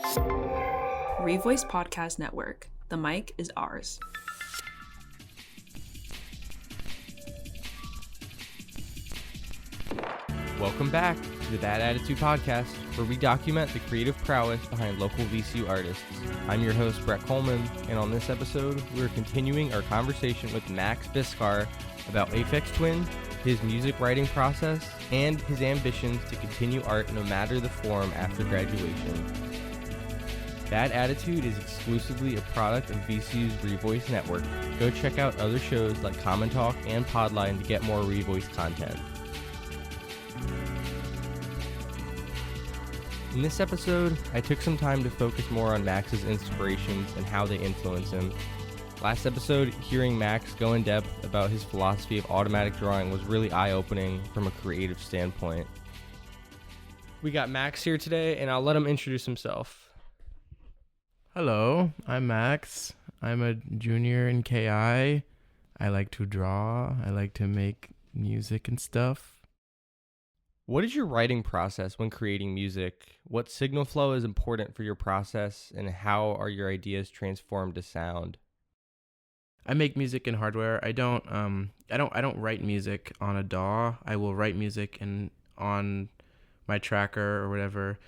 Revoice Podcast Network. The mic is ours. Welcome back to the Bad Attitude Podcast, where we document the creative prowess behind local VCU artists. I'm your host, Brett Coleman, and on this episode, we're continuing our conversation with Max Biscarr about Aphex Twin, his music writing process, and his ambitions to continue art no matter the form after graduation. Bad Attitude is exclusively a product of VCU's Revoice Network. Go check out other shows like Common Talk and Podline to get more Revoice content. In this episode, I took some time to focus more on Max's inspirations and how they influence him. Last episode, hearing Max go in depth about his philosophy of automatic drawing was really eye-opening from a creative standpoint. We got Max here today, and I'll let him introduce himself. Hello, I'm Max. I'm a junior in KI. I like to draw. I like to make music and stuff. What is your writing process when creating music? What signal flow is important for your process, and how are your ideas transformed to sound? I make music in hardware. I don't write music on a DAW. I will write music on my tracker or whatever,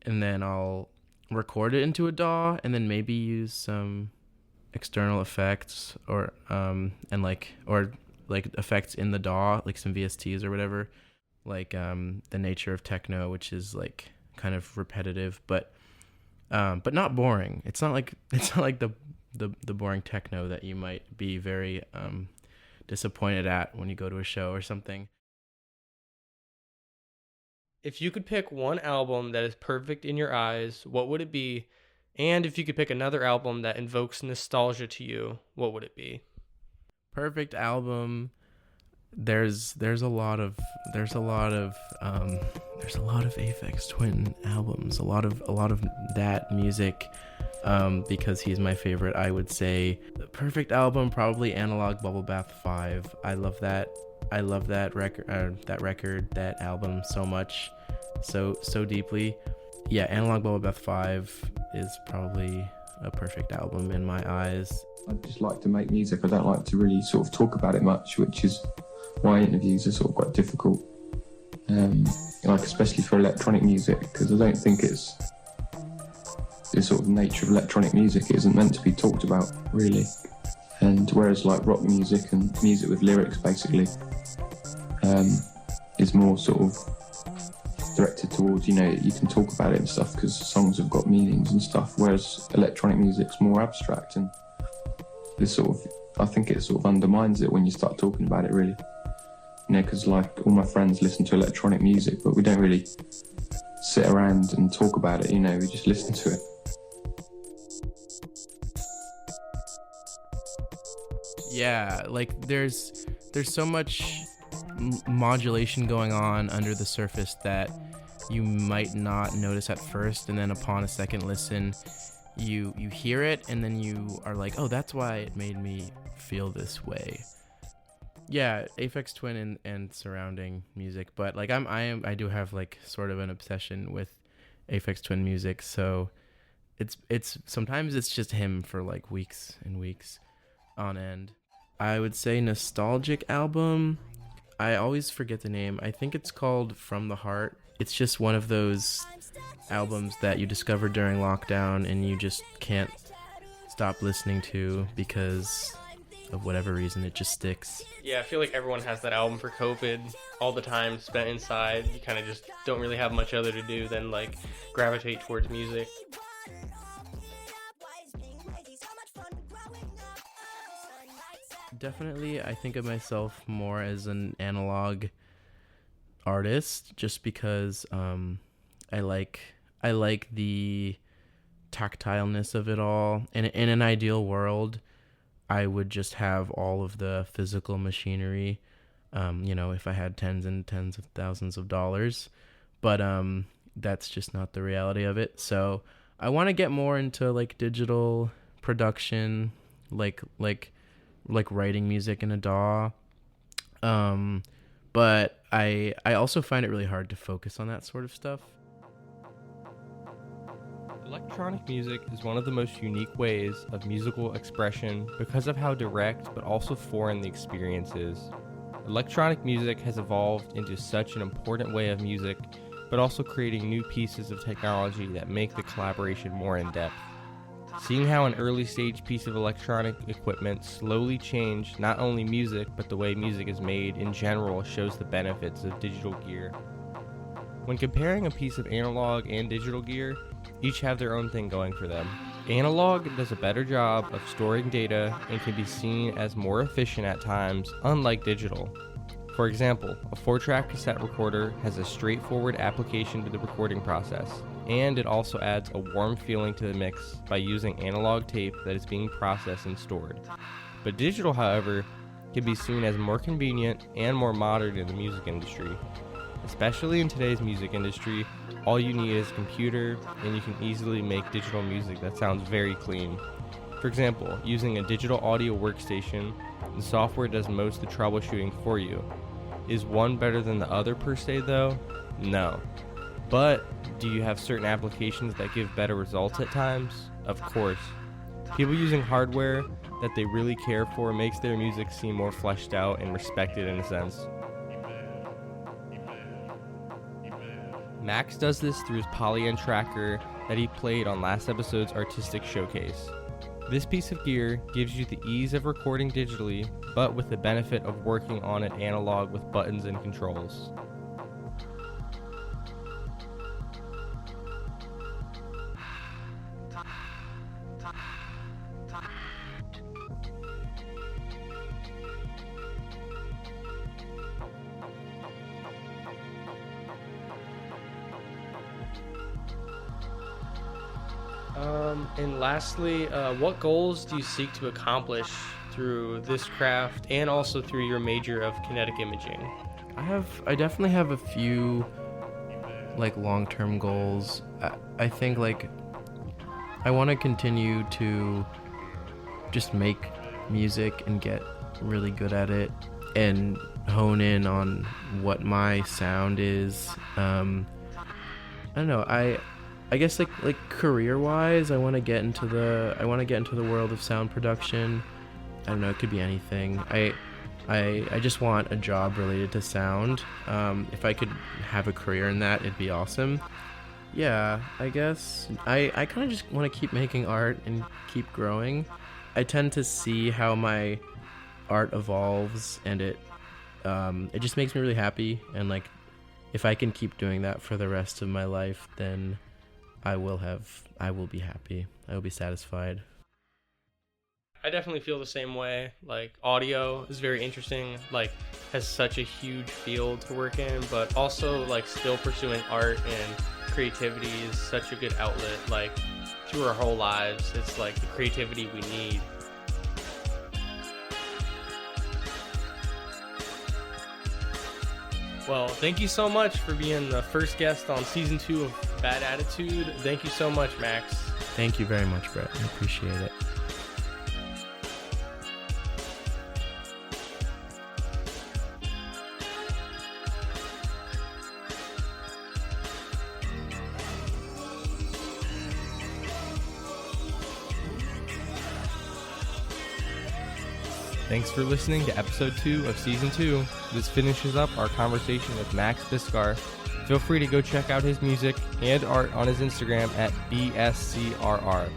and then I'll record it into a DAW, and then maybe use some external effects or effects in the DAW, like some VSTs or whatever, like the nature of techno, which is like kind of repetitive, but not boring. It's not like the boring techno that you might be very disappointed at when you go to a show or something. If you could pick one album that is perfect in your eyes, what would it be? And if you could pick another album that invokes nostalgia to you, what would it be? Perfect album. There's a lot of Aphex Twin albums. A lot of that music. Because he's my favorite, I would say the perfect album, probably Analog Bubble Bath 5. I love that record, that album so much, so deeply. Yeah, Analog Bubble Bath 5 is probably a perfect album in my eyes. I just like to make music. I don't like to really sort of talk about it much, which is why interviews are sort of quite difficult. Like especially for electronic music, because I don't think it's the sort of nature of electronic music isn't meant to be talked about really. And whereas like rock music and music with lyrics basically is more sort of directed towards, you can talk about it and stuff because songs have got meanings and stuff, whereas electronic music's more abstract, and this I think it sort of undermines it when you start talking about it really. Because like all my friends listen to electronic music, but we don't really sit around and talk about it, we just listen to it. Yeah, like there's so much modulation going on under the surface that you might not notice at first, and then upon a second listen you hear it, and then you are like, oh, that's why it made me feel this way. Yeah, Aphex Twin and surrounding music, but like I do have like sort of an obsession with Aphex Twin music, so it's sometimes it's just him for like weeks and weeks on end. I would say nostalgic album. I always forget the name. I think it's called From the Heart. It's just one of those albums that you discover during lockdown and you just can't stop listening to because of whatever reason. It just sticks. Yeah, I feel like everyone has that album for COVID. All the time spent inside, you kind of just don't really have much other to do than like gravitate towards music. Definitely, I think of myself more as an analog artist, just because I like the tactileness of it all. In an ideal world, I would just have all of the physical machinery, if I had tens and tens of thousands of dollars, but that's just not the reality of it. So I want to get more into like digital production, like writing music in a DAW. But I also find it really hard to focus on that sort of stuff. Electronic music is one of the most unique ways of musical expression because of how direct but also foreign the experience is. Electronic music has evolved into such an important way of music, but also creating new pieces of technology that make the collaboration more in-depth. Seeing how an early stage piece of electronic equipment slowly changed not only music but the way music is made in general shows the benefits of digital gear. When comparing a piece of analog and digital gear, each have their own thing going for them. Analog does a better job of storing data and can be seen as more efficient at times, unlike digital. For example, a 4-track cassette recorder has a straightforward application to the recording process, and it also adds a warm feeling to the mix by using analog tape that is being processed and stored. But digital, however, can be seen as more convenient and more modern in the music industry. Especially in today's music industry, all you need is a computer and you can easily make digital music that sounds very clean. For example, using a digital audio workstation, the software does most of the troubleshooting for you. Is one better than the other per se though? No. But do you have certain applications that give better results at times? Of course. People using hardware that they really care for makes their music seem more fleshed out and respected in a sense. Max does this through his Poly-N tracker that he played on last episode's artistic showcase. This piece of gear gives you the ease of recording digitally, but with the benefit of working on it analog with buttons and controls. And lastly, what goals do you seek to accomplish through this craft and also through your major of kinetic imaging? I definitely have a few like long-term goals. I think like I want to continue to just make music and get really good at it and hone in on what my sound is. I don't know. I guess like career-wise, I want to get into the world of sound production. I don't know, it could be anything. I just want a job related to sound. If I could have a career in that, it'd be awesome. Yeah, I guess I kind of just want to keep making art and keep growing. I tend to see how my art evolves, and it just makes me really happy. And like, if I can keep doing that for the rest of my life, then I will be happy. I will be satisfied. I definitely feel the same way. Like, audio is very interesting, like has such a huge field to work in, but also like still pursuing art and creativity is such a good outlet. Like through our whole lives, it's like the creativity we need. Well, thank you so much for being the first guest on season 2 of Bad Attitude. Thank you so much, Max. Thank you very much, Brett. I appreciate it. Thanks for listening to episode 2 of season 2. This finishes up our conversation with Max Biscarr. Feel free to go check out his music and art on his Instagram at BSCRR.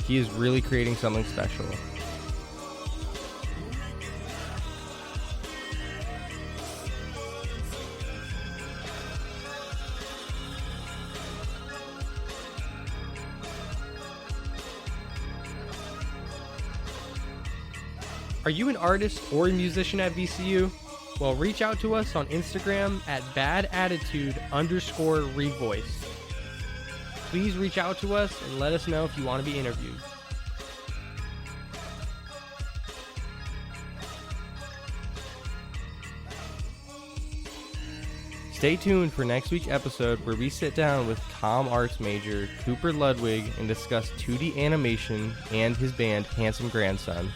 He is really creating something special. Are you an artist or a musician at VCU? Well, reach out to us on Instagram at badattitude_revoice. Please reach out to us and let us know if you want to be interviewed. Stay tuned for next week's episode where we sit down with comm arts major Cooper Ludwig and discuss 2D animation and his band Handsome Grandson.